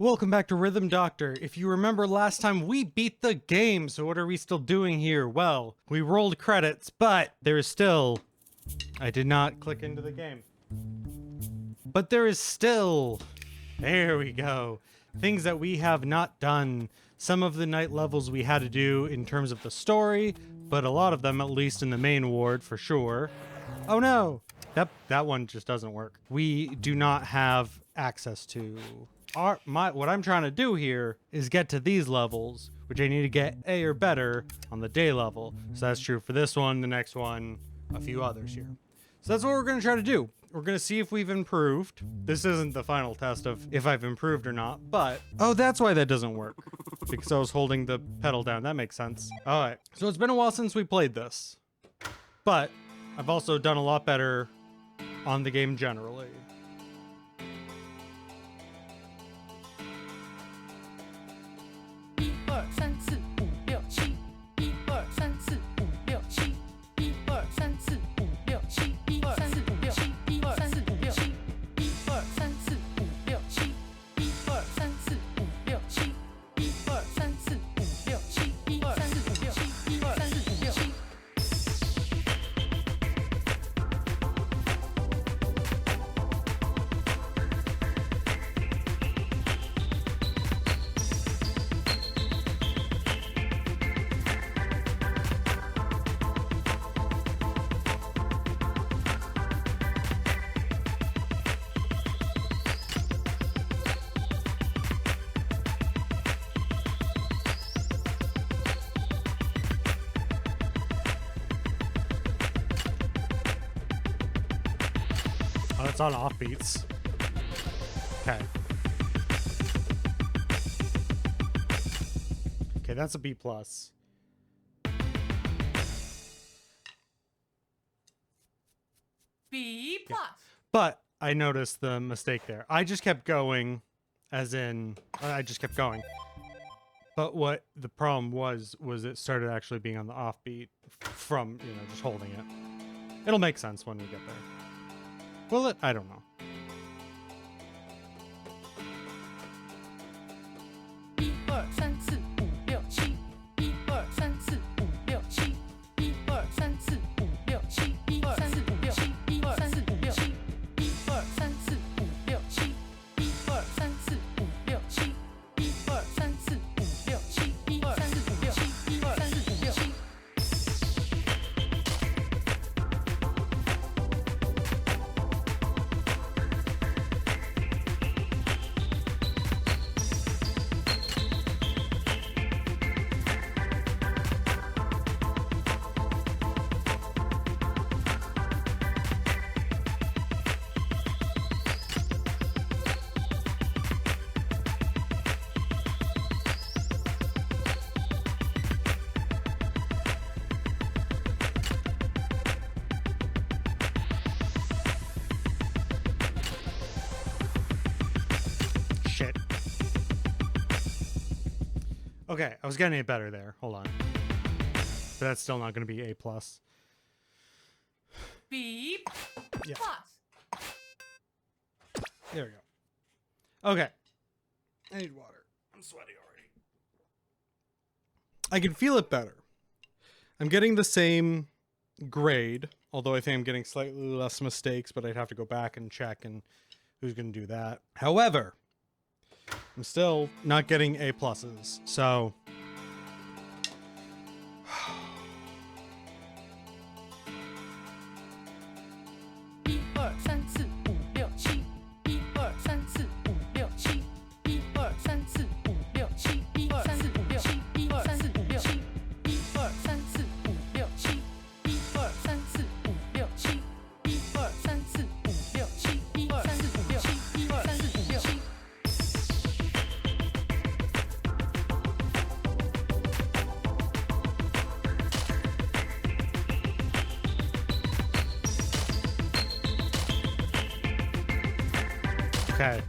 Welcome back to Rhythm Doctor. If you remember last time, we beat the game, so what are we still doing here? Well, we rolled credits, but there is still... I did not click into the game. But there is still... There we go. Things that we have not done. Some of the night levels we had to do in terms of the story, but a lot of them, at least in the main ward, for sure. Oh no! That one just doesn't work. We do not have access to... what I'm trying to do here is get to these levels, which I need to get A or better on the day level. So that's true for this one, the next one, a few others here. So that's what we're going to try to do. We're going to see if we've improved. This isn't the final test of if I've improved or not, but... Oh, that's why that doesn't work. Because I was holding the pedal down. That makes sense. All right. So it's been a while since we played this. But I've also done a lot better on the game generally. Oh, it's on offbeats. Okay. Okay, that's a B+. B+. Yeah. But I noticed the mistake there. I just kept going, as in, I just kept going. But what the problem was it started actually being on the offbeat from, just holding it. It'll make sense when we get there. Will it? I don't know. Shit. Okay, I was getting it better there. Hold on. But that's still not going to be A+. B+. Yeah. There we go. Okay. I need water. I'm sweaty already. I can feel it better. I'm getting the same grade, although I think I'm getting slightly less mistakes, but I'd have to go back and check, and who's going to do that? However, I'm still not getting A+, so... Okay.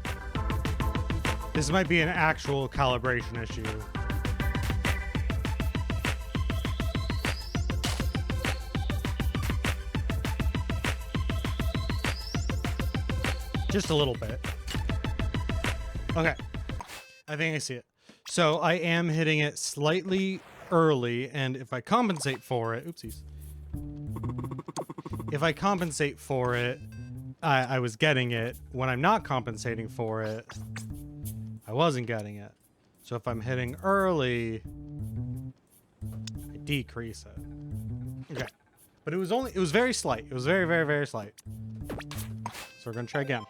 This might be an actual calibration issue. Just a little bit. Okay. I think I see it. So I am hitting it slightly early, and if I compensate for it, oopsies. If I compensate for it, I was getting it. When I'm not compensating for it, I wasn't getting it. So if I'm hitting early, I decrease it. Okay. But it was very slight. It was very, very, very slight. So we're gonna try again.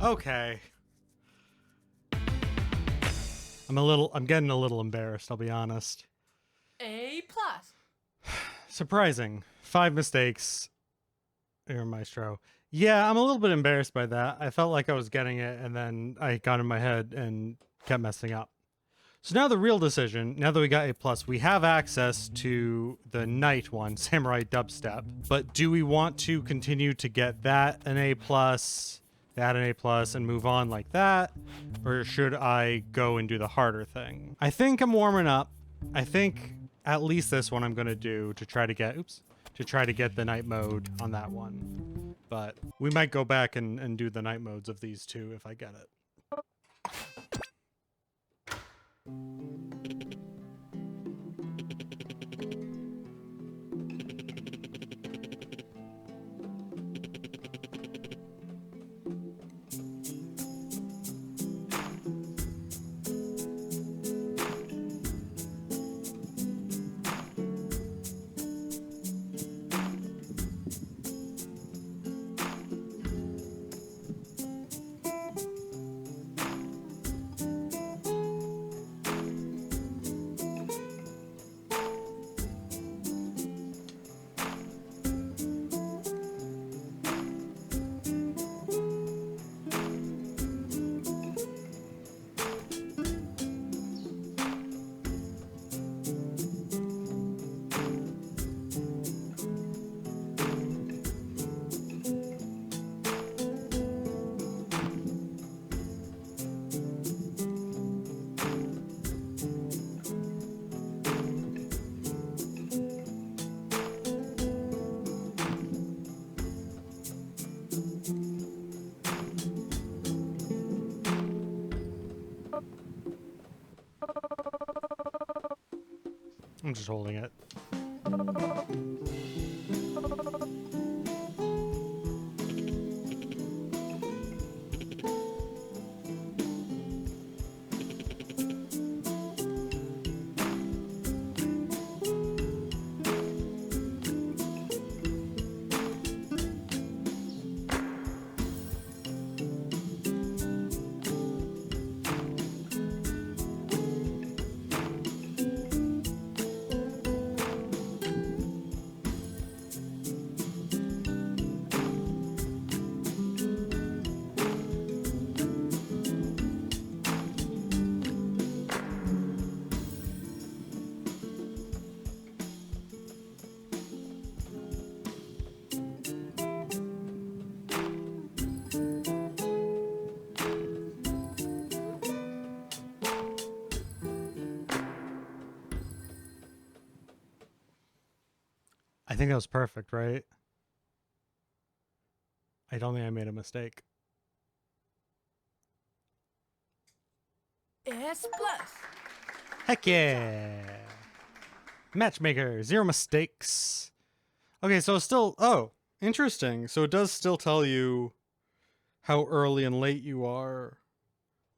Okay. I'm getting a little embarrassed, I'll be honest. A+. Surprising. 5 mistakes. Air Maestro. Yeah, I'm a little bit embarrassed by that. I felt like I was getting it, and then I got in my head and kept messing up. So now the real decision, now that we got A+, we have access to the Knight one, Samurai Dubstep. But do we want to continue to get that an A+, that an A+, and move on like that? Or should I go and do the harder thing? I think I'm warming up. I think at least this one I'm going to do to try to get, to try to get the night mode on that one. But we might go back and do the night modes of these two if I get it. I'm just holding it. I think that was perfect, right? I don't think I made a mistake. S+. Heck yeah. Matchmaker, 0 mistakes. Okay, so it's still, oh, interesting. So it does still tell you how early and late you are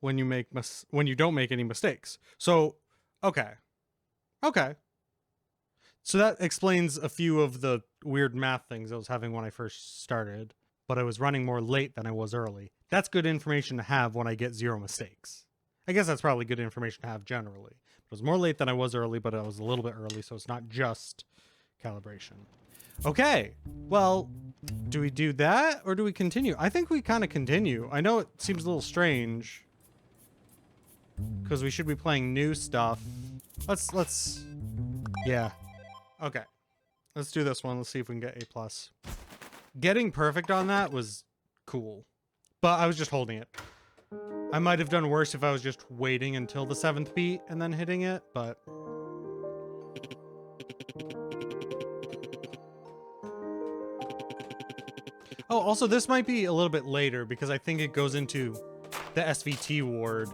when you make when you don't make any mistakes. So, okay. Okay. So that explains a few of the weird math things I was having when I first started, but I was running more late than I was early. That's good information to have when I get 0 mistakes. I guess that's probably good information to have generally. It was more late than I was early, but I was a little bit early, so it's not just calibration. Okay, well, do we do that or do we continue? I think we kind of continue. I know it seems a little strange because we should be playing new stuff. Yeah. Okay. Let's do this one. Let's see if we can get A+. Getting perfect on that was cool, but I was just holding it. I might have done worse if I was just waiting until the 7th beat and then hitting it, but... Oh, also this might be a little bit later because I think it goes into the SVT ward.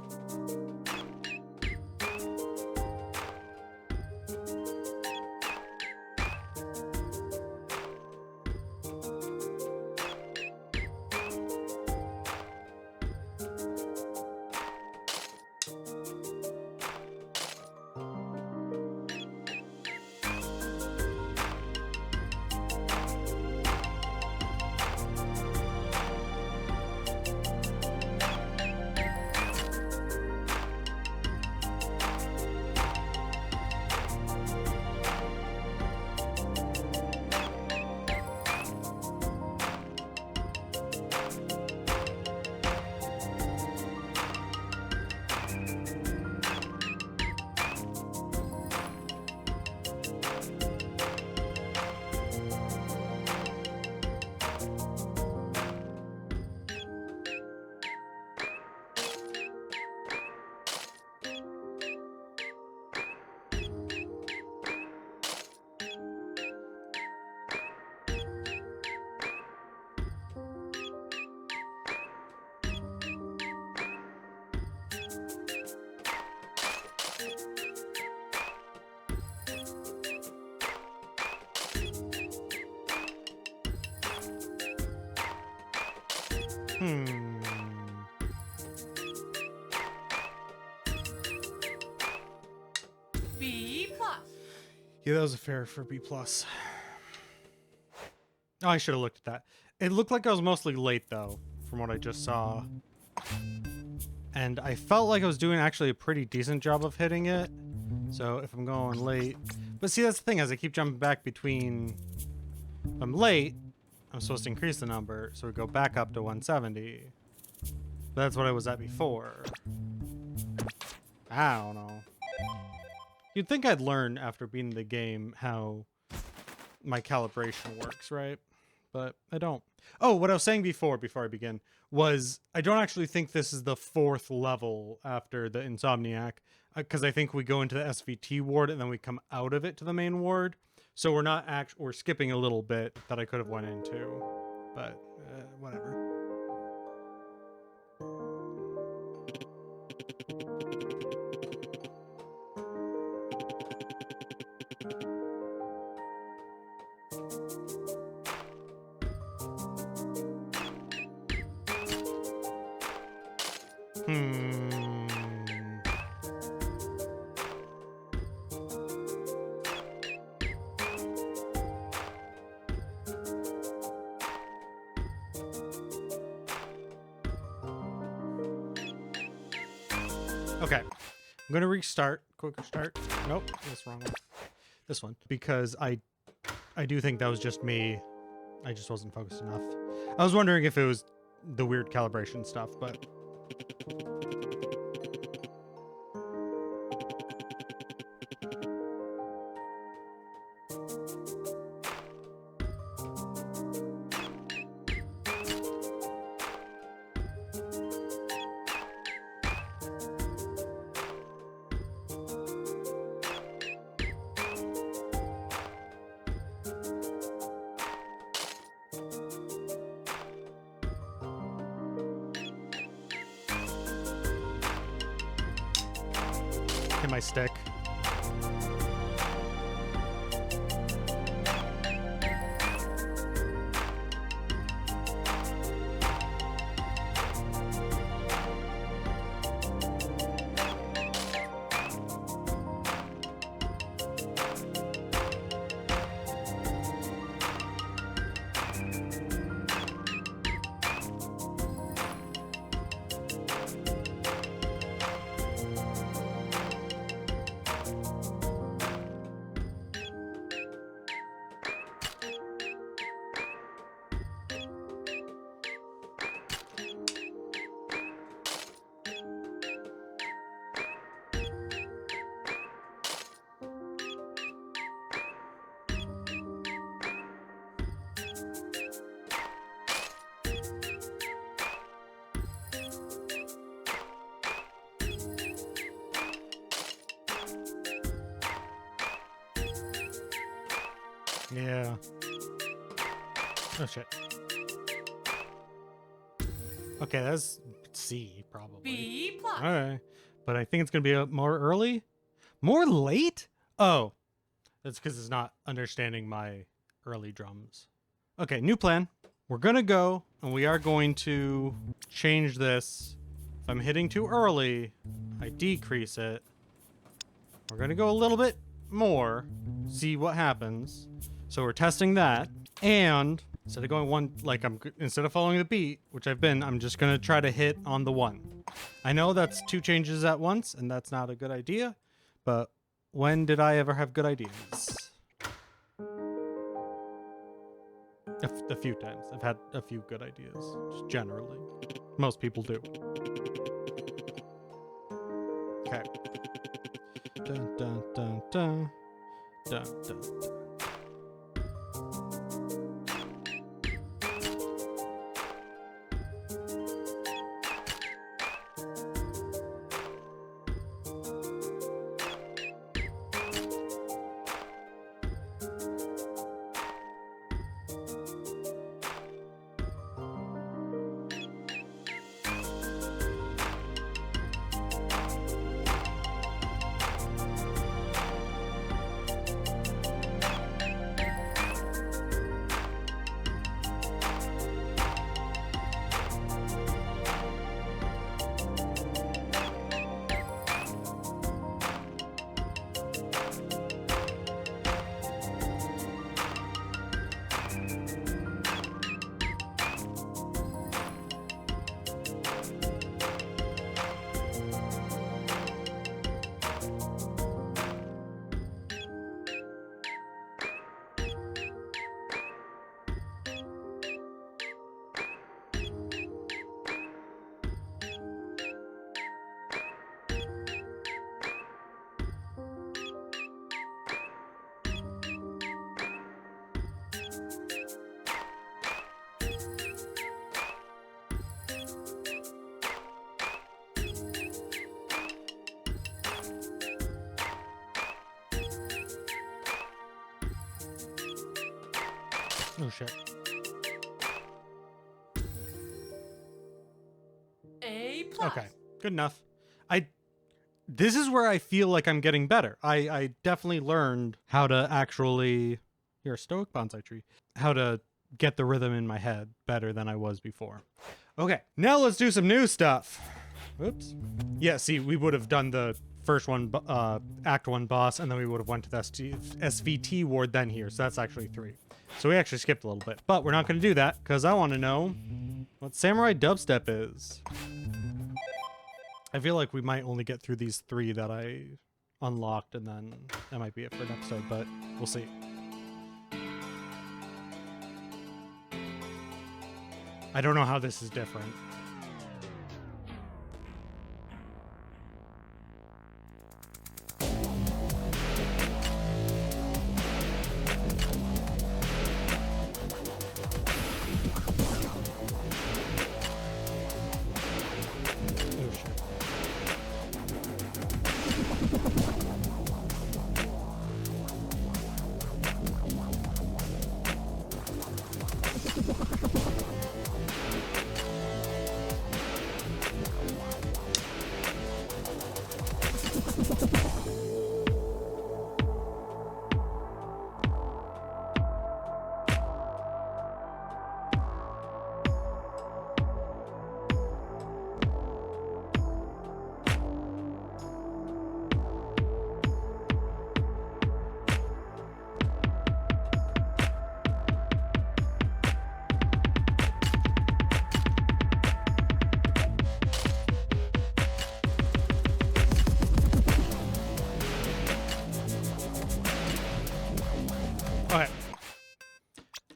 B+. Yeah, that was a fair for B+. Oh, I should have looked at that. It looked like I was mostly late, though, from what I just saw. And I felt like I was doing actually a pretty decent job of hitting it. So if I'm going late... But see, that's the thing, as I keep jumping back between... If I'm late, I'm supposed to increase the number, so we go back up to 170. But that's what I was at before. I don't know. You'd think I'd learn after beating the game how my calibration works, right? But I don't. Oh, what I was saying before I begin, was I don't actually think this is the 4th level after the Insomniac, because I think we go into the SVT ward and then we come out of it to the main ward. So we're not we're skipping a little bit that I could have went into, but whatever. Okay, I'm gonna restart. Quick start. Nope, that's wrong one. This one, because I do think that was just me. I just wasn't focused enough. I was wondering if it was the weird calibration stuff, but... hit my stick. Yeah. Oh shit. Okay, that's C probably. B plus. All right, but I think it's gonna be more early, more late. Oh, that's because it's not understanding my early drums. Okay, new plan. We're gonna go and we are going to change this. If I'm hitting too early, I decrease it. We're gonna go a little bit more, see what happens. So we're testing that, and instead of going one, like instead of following the beat, which I've been, I'm just gonna try to hit on the one. I know that's 2 changes at once, and that's not a good idea, but when did I ever have good ideas? A few times. I've had a few good ideas, just generally. Most people do. Okay. Dun, dun, dun, dun. Dun, dun, dun. Oh shit. A plus. Okay, good enough. This is where I feel like I'm getting better. I definitely learned how to actually, you're a stoic bonsai tree, how to get the rhythm in my head better than I was before. Okay, now let's do some new stuff. Oops. Yeah, see, we would have done the first one, Act 1 boss, and then we would have went to the SVT ward then here, so that's actually 3. So we actually skipped a little bit, but we're not going to do that, because I want to know what Samurai Dubstep is. I feel like we might only get through these 3 that I unlocked, and then that might be it for an episode, but we'll see. I don't know how this is different.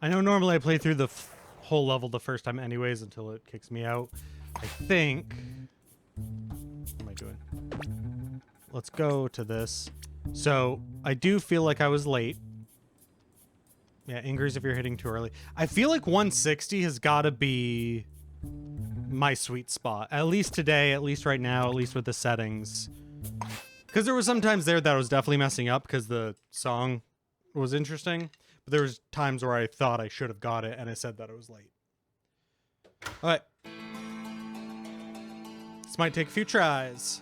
I know normally I play through the whole level the first time anyways until it kicks me out. I think... What am I doing? Let's go to this. So, I do feel like I was late. Yeah, Ingers if you're hitting too early. I feel like 160 has got to be my sweet spot. At least today, at least right now, at least with the settings. Because there was some times there that I was definitely messing up because the song was interesting. But there was times where I thought I should have got it and I said that I was late. All right. This might take a few tries.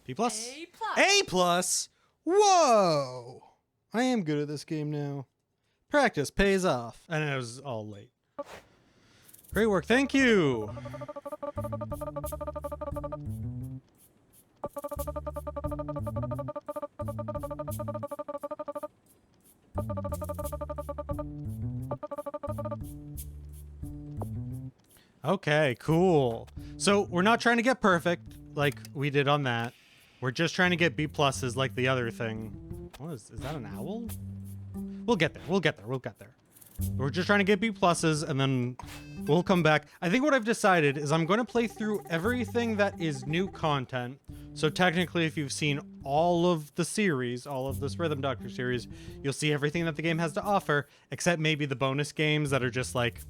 B plus? A plus. A plus? Whoa! I am good at this game now. Practice pays off. And I was all late. Great work, thank you! Okay, cool. So we're not trying to get perfect like we did on that. We're just trying to get B pluses like the other thing. What is that an owl? We'll get there. We'll get there. We'll get there. We're just trying to get B pluses and then we'll come back. I think what I've decided is I'm going to play through everything that is new content. So technically, if you've seen all of the series, all of this Rhythm Doctor series, you'll see everything that the game has to offer, except maybe the bonus games that are just like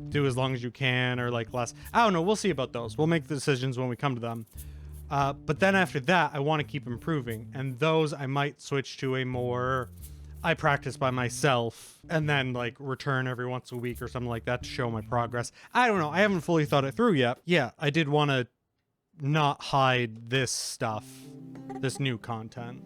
do as long as you can or like less. I don't know. We'll see about those. We'll make the decisions when we come to them. But then after that, I want to keep improving. And those I might switch to a more... I practice by myself and then like return every once a week or something like that to show my progress. I don't know. I haven't fully thought it through yet. Yeah, I did want to not hide this stuff, this new content.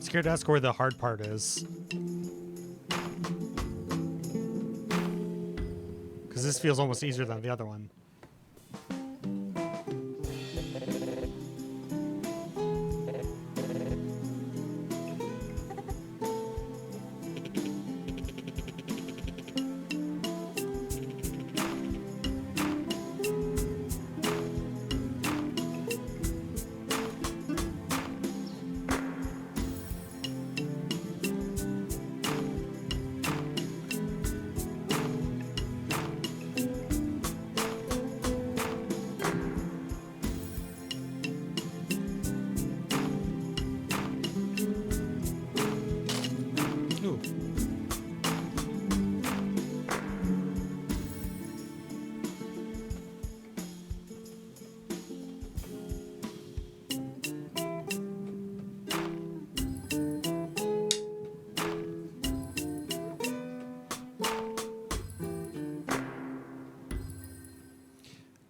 Scared to ask where the hard part is. Because this feels almost easier than the other one.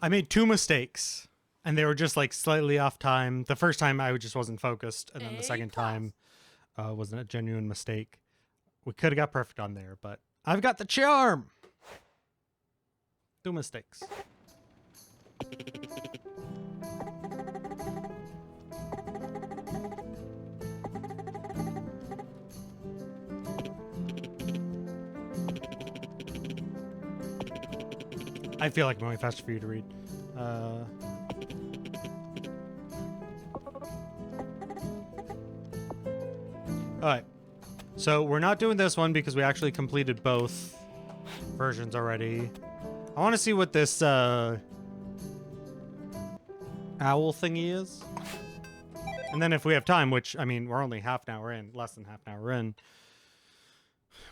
I made 2 mistakes, and they were just like slightly off time. The first time I just wasn't focused, and then the second time wasn't a genuine mistake. We could have got perfect on there, but I've got the charm. 2 mistakes. I feel like I'm going faster for you to read. Alright. So we're not doing this one because we actually completed both versions already. I want to see what this owl thingy is. And then if we have time, which, I mean, we're only half an hour in, less than half an hour in,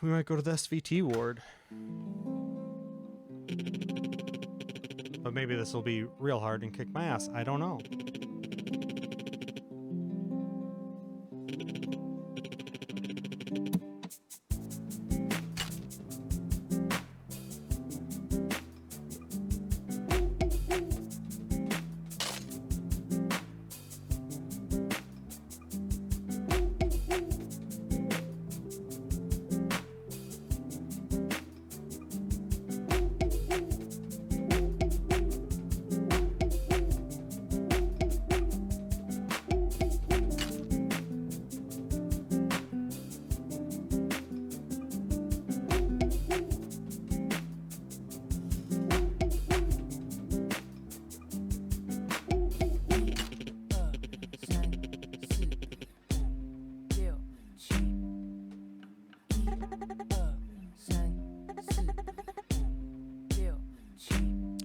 we might go to the SVT ward. But maybe this will be real hard and kick my ass. I don't know.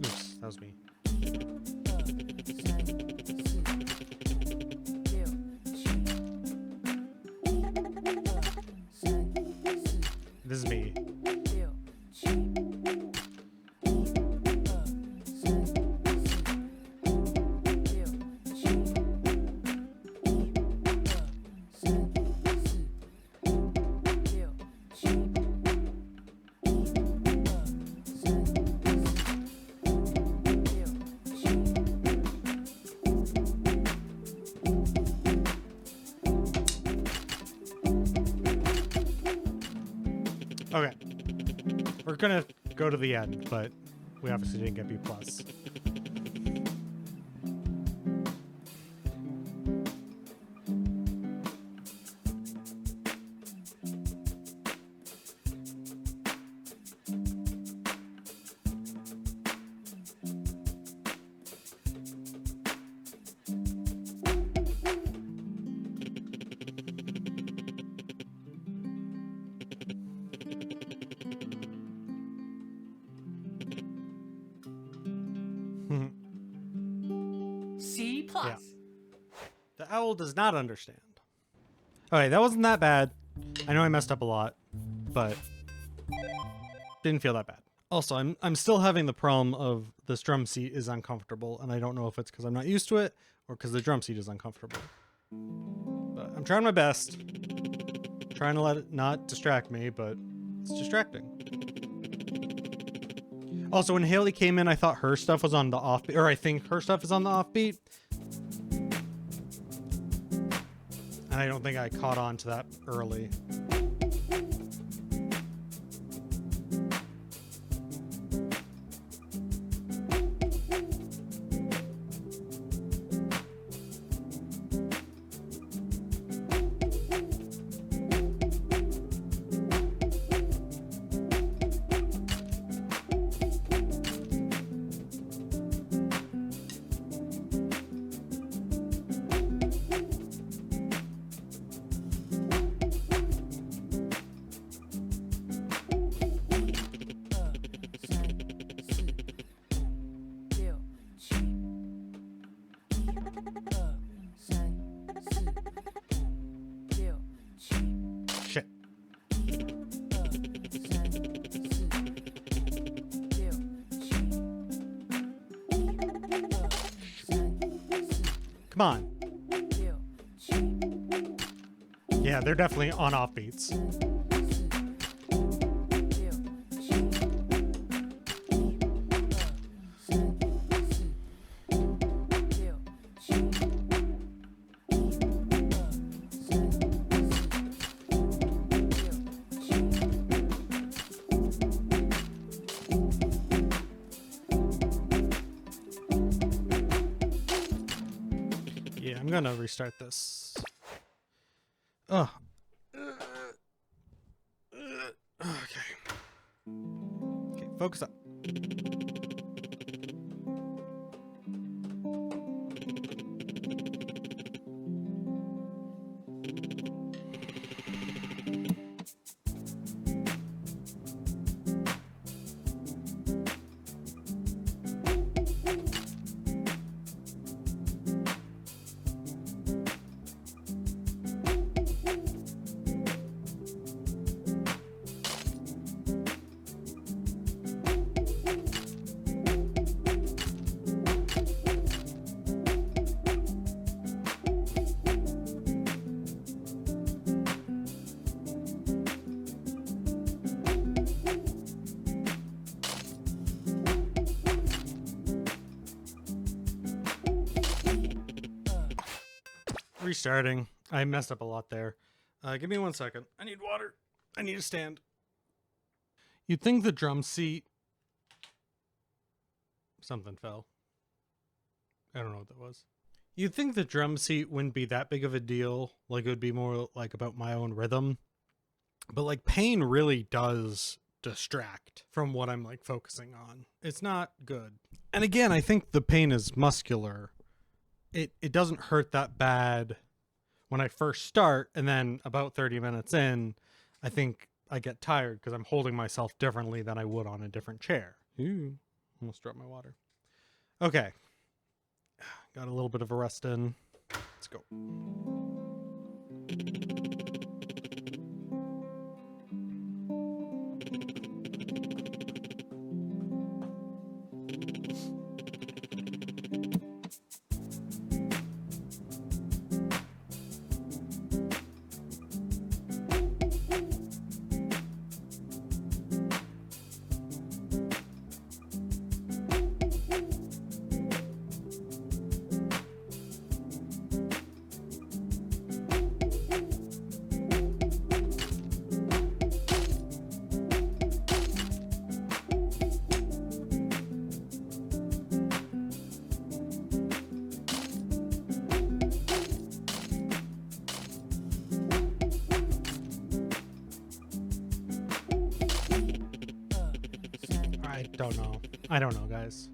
Oops, that was me. This is me. Okay. We're gonna go to the end, but we obviously didn't get B+. C+. Yeah. The owl does not understand. Alright, that wasn't that bad. I know I messed up a lot, but didn't feel that bad. Also, I'm still having the problem of this drum seat is uncomfortable, and I don't know if it's because I'm not used to it or because the drum seat is uncomfortable. But I'm trying my best. Trying to let it not distract me, but it's distracting. Also, when Haley came in, I thought her stuff was on the offbeat, or I think her stuff is on the offbeat. And I don't think I caught on to that early. Shit. Come on. Yeah, they're definitely on offbeats. gonna restart this. Oh. Okay. Okay, focus up. Restarting. I messed up a lot there. Give me 1 second. I need water. I need a stand. You'd think the drum seat... Something fell. I don't know what that was. You'd think the drum seat wouldn't be that big of a deal. Like, it would be more like about my own rhythm. But like, pain really does distract from what I'm like focusing on. It's not good. And again, I think the pain is muscular. It doesn't hurt that bad when I first start, and then about 30 minutes in, I think I get tired because I'm holding myself differently than I would on a different chair. Ooh, almost dropped my water. Okay. Got a little bit of a rest in. Let's go. I don't know, guys.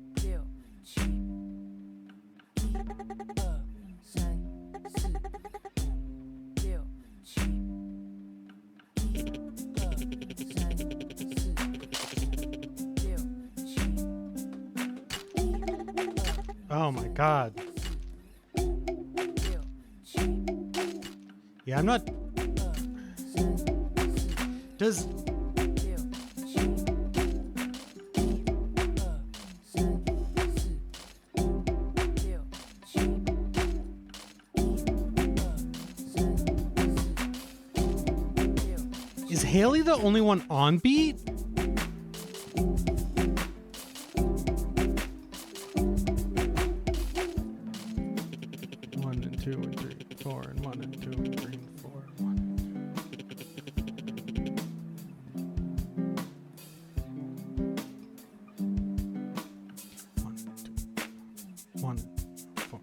Oh my god. Yeah, I'm not... Does... Is Haley the only one on beat? One and two and three, four, and one and two and three and four. One, four.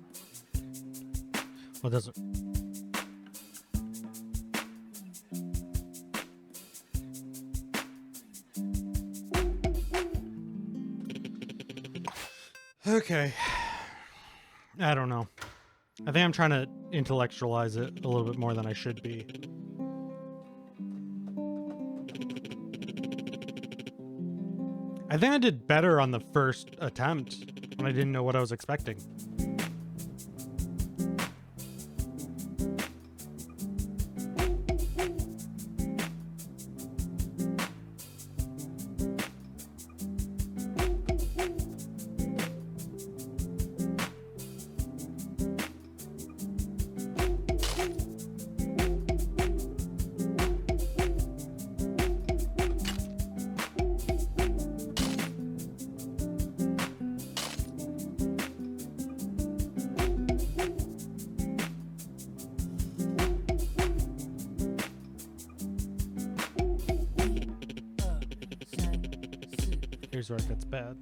Well, doesn't. Okay. I don't know. I think I'm trying to intellectualize it a little bit more than I should be. I think I did better on the first attempt when I didn't know what I was expecting. Here's where it gets bad.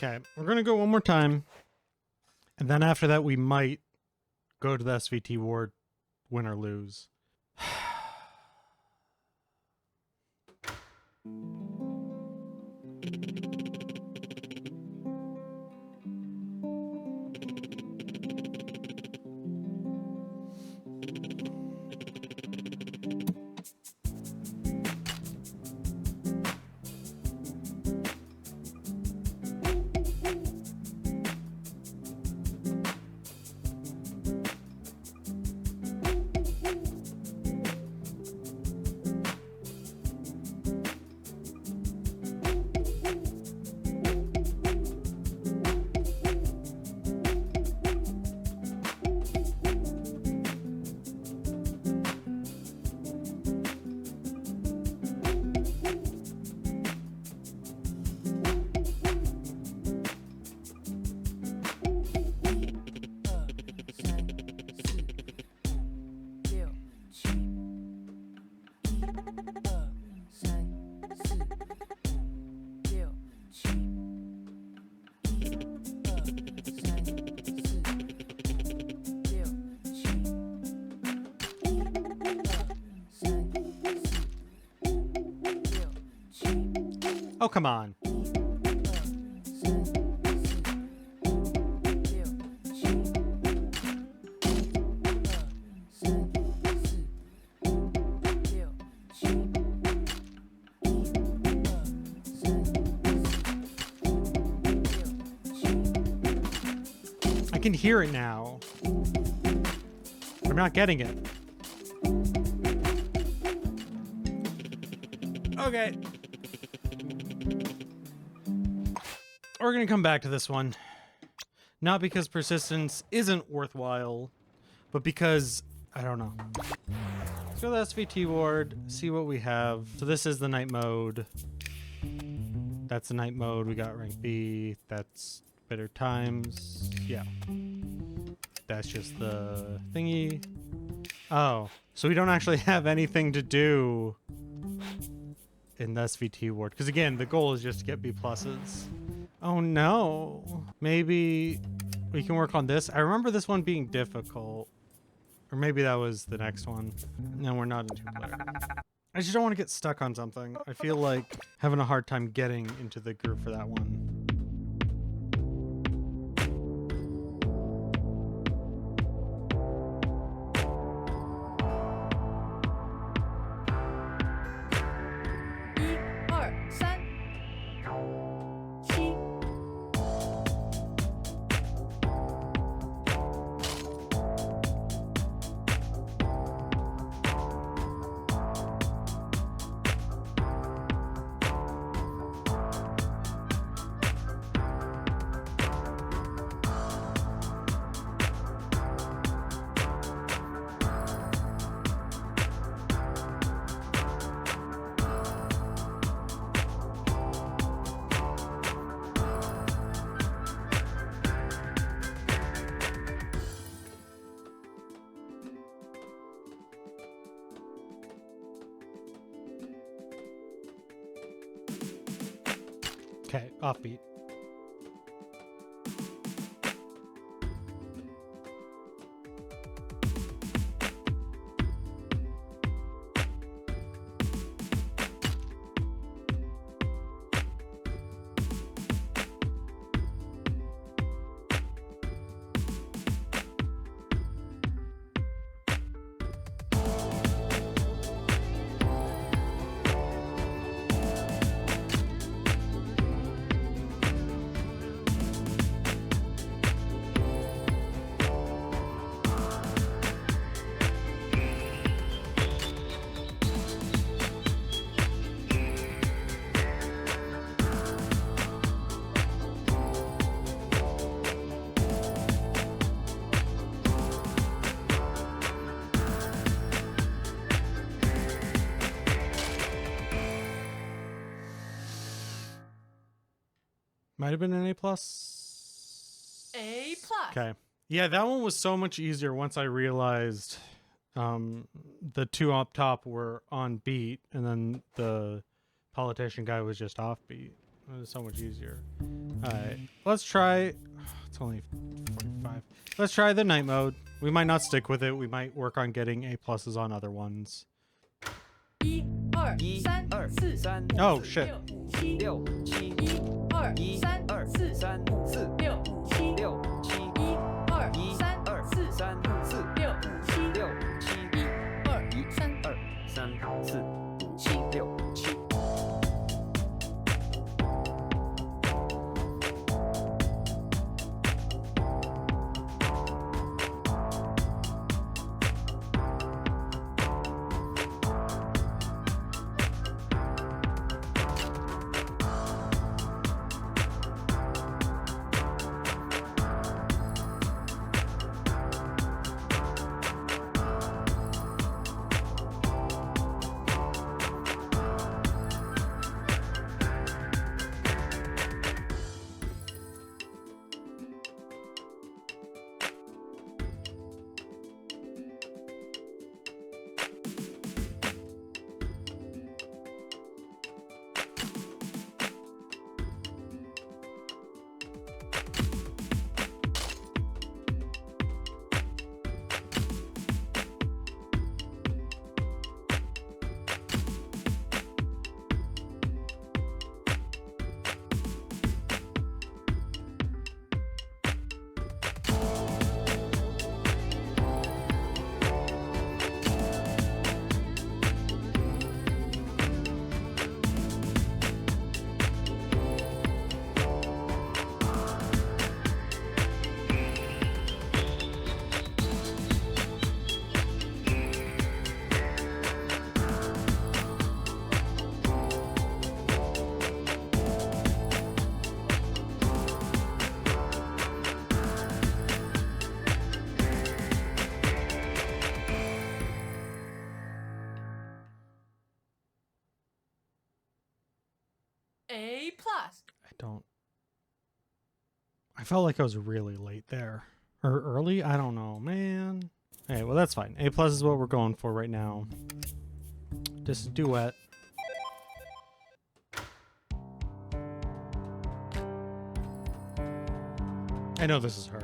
Okay, we're gonna go one more time, and then after that we might go to the SVT ward, win or lose. Oh, come on. I can hear it now. I'm not getting it. Okay. We're gonna come back to this one. Not because persistence isn't worthwhile, but because, I don't know. Let's go to the SVT ward, see what we have. So this is the night mode. That's the night mode. We got rank B. That's better times. Yeah. That's just the thingy. Oh, so we don't actually have anything to do in the SVT ward. Because again, the goal is just to get B pluses. Oh no. Maybe we can work on this. I remember this one being difficult. Or maybe that was the next one. No, we're not in two-player. I just don't want to get stuck on something. I feel like having a hard time getting into the group for that one. Okay, offbeat. Might have been an A+. A+. Okay. Yeah, that one was so much easier once I realized the two up top were on beat and then the politician guy was just off beat. It's so much easier. Alright, let's try... It's only 45. Let's try the night mode. We might not stick with it. We might work on getting A pluses on other ones. 1、2、3、4、5、 Oh, shit. 6、7、六七1、2、一3、二4、三四6、7、六七1、2、3、二4、三四6、7、六七1、2、3、二三四五六七。A plus. I don't... I felt like I was really late there. Or early? I don't know, man. Hey, well, that's fine. A plus is what we're going for right now. Just a duet. I know this is her.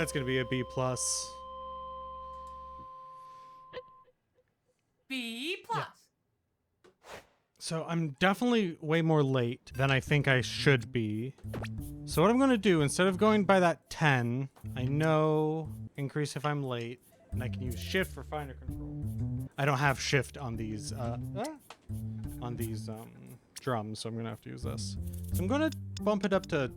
That's gonna be a B plus. B plus. So I'm definitely way more late than I think I should be. So what I'm gonna do, instead of going by that 10, I know increase if I'm late, and I can use shift for finer control. I don't have shift on these drums, so I'm gonna have to use this. So I'm gonna bump it up to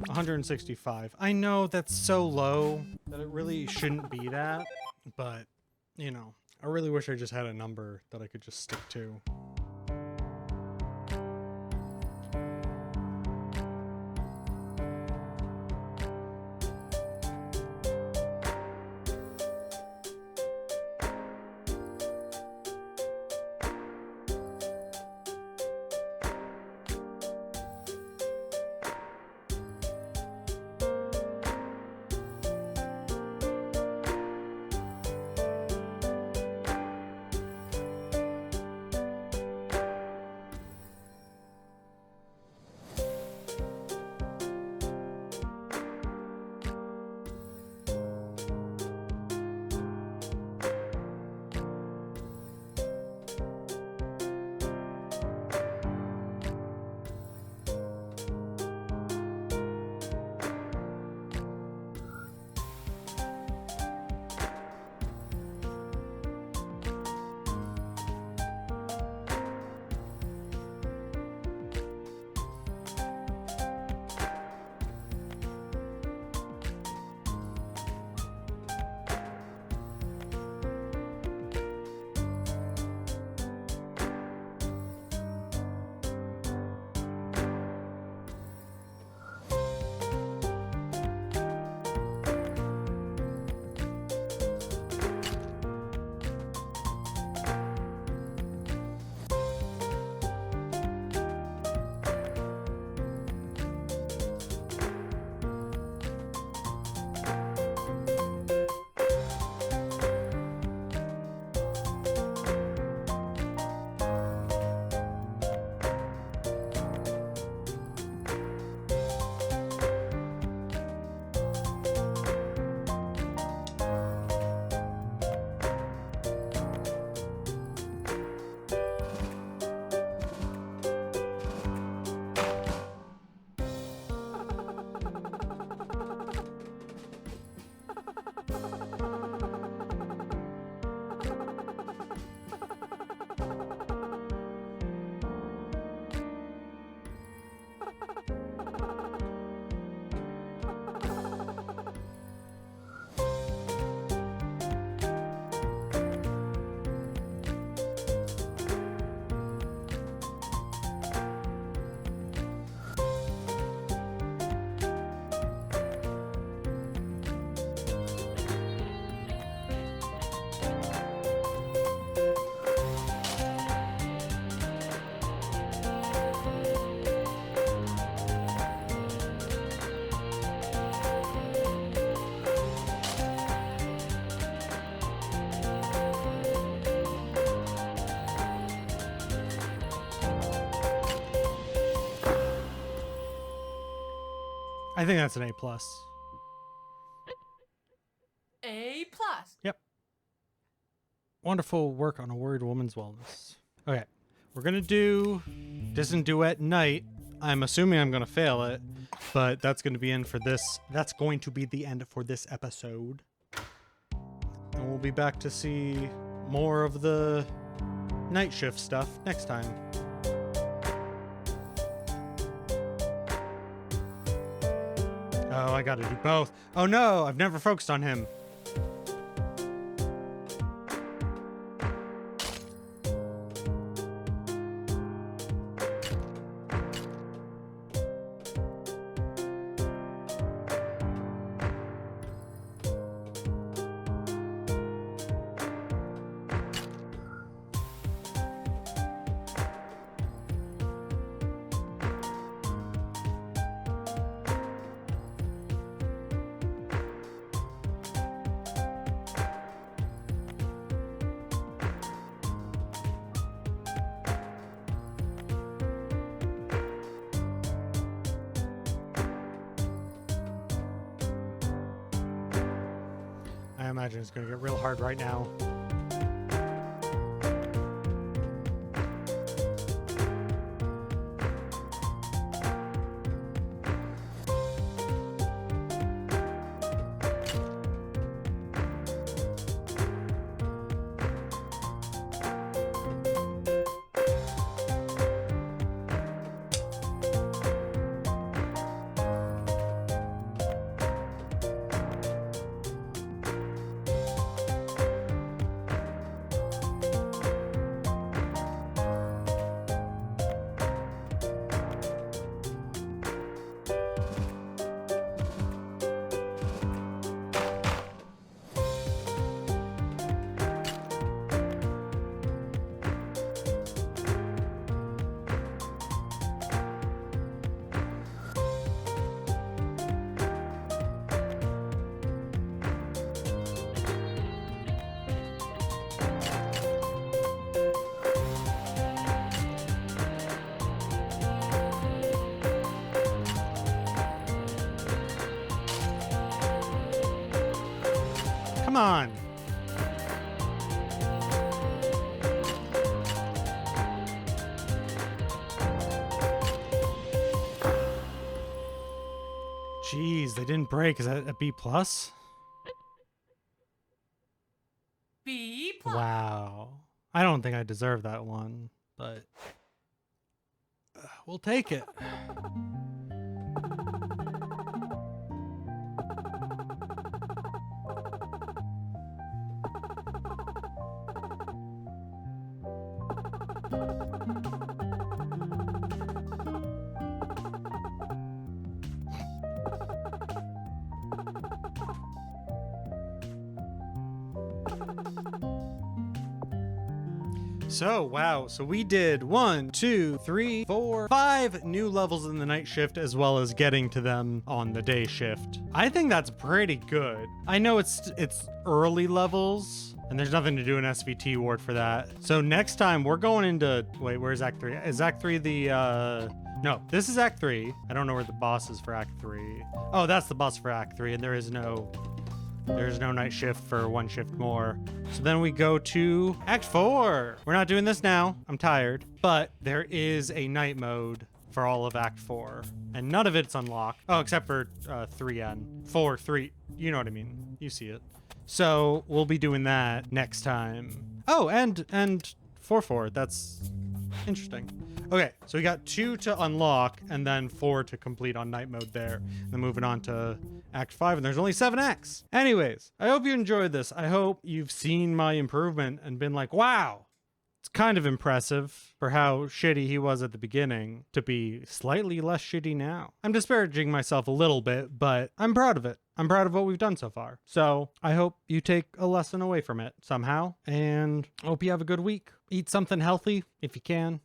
165. I know that's so low that it really shouldn't be that, but you know, I really wish I just had a number that I could just stick to. I think that's an A plus. A plus. Yep. Wonderful work on a worried woman's wellness. Okay, we're gonna do Distant Duet Night. I'm assuming I'm gonna fail it, but that's gonna be in for this. That's going to be the end for this episode. And we'll be back to see more of the night shift stuff next time. Oh, I gotta do both. Oh no, I've never focused on him. imagine it's gonna get real hard right now. Come on. Jeez, they didn't break. Is that a B plus? B plus. Wow. I don't think I deserve that one, but we'll take it. So, wow. So we did 1, 2, 3, 4, 5 new levels in the night shift, as well as getting to them on the day shift. I think that's pretty good. I know it's early levels, and there's nothing to do in SVT ward for that. So next time we're going into, wait, where's Act 3? Is Act 3 the, no, this is Act 3. I don't know where the boss is for Act 3. Oh, that's the boss for Act 3, and there's no night shift for one shift more. So then we go to Act 4. We're not doing this now. I'm tired. But there is a night mode for all of Act 4. And none of it's unlocked. Oh, except for 3N. 4, 3. You know what I mean. You see it. So we'll be doing that next time. Oh, and 4-4. That's interesting. Okay, so we got 2 to unlock and then 4 to complete on night mode there. And then moving on to Act 5, and there's only 7 acts. Anyways, I hope you enjoyed this. I hope you've seen my improvement and been like, wow, it's kind of impressive for how shitty he was at the beginning to be slightly less shitty now. I'm disparaging myself a little bit, but I'm proud of it. I'm proud of what we've done so far. So I hope you take a lesson away from it somehow, and I hope you have a good week. Eat something healthy if you can.